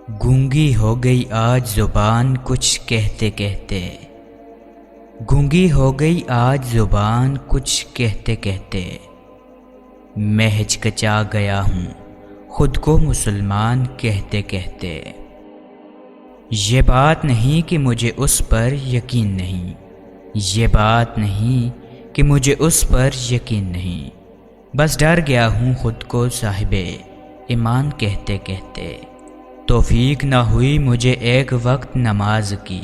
گونگی ہو گئی آج زبان کچھ کہتے کہتے، گونگی ہو گئی آج زبان کچھ کہتے کہتے، میں ہچکچا گیا ہوں خود کو مسلمان کہتے کہتے۔ یہ بات نہیں کہ مجھے اس پر یقین نہیں، یہ بات نہیں کہ مجھے اس پر یقین نہیں، بس ڈر گیا ہوں خود کو صاحب ایمان کہتے کہتے۔ توفیق نہ ہوئی مجھے ایک وقت نماز کی،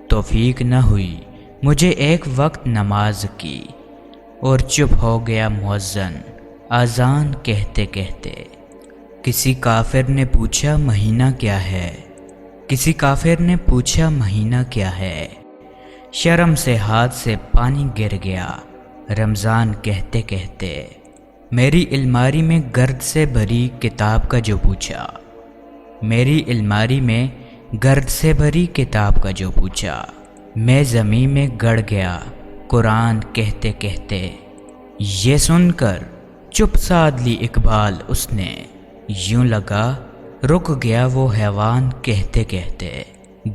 توفیق نہ ہوئی مجھے ایک وقت نماز کی، اور چپ ہو گیا مؤذن اذان کہتے کہتے۔ کسی کافر نے پوچھا مہینہ کیا ہے، کسی کافر نے پوچھا مہینہ کیا ہے، شرم سے ہاتھ سے پانی گر گیا رمضان کہتے کہتے۔ میری الماری میں گرد سے بھری کتاب کا جو پوچھا، میری الماری میں گرد سے بھری کتاب کا جو پوچھا، میں زمین میں گڑ گیا قرآن کہتے کہتے۔ یہ سن کر چپ سادھ لی اقبال اس نے، یوں لگا رک گیا وہ حیوان کہتے کہتے۔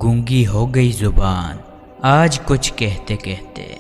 گونگی ہو گئی زبان آج کچھ کہتے کہتے۔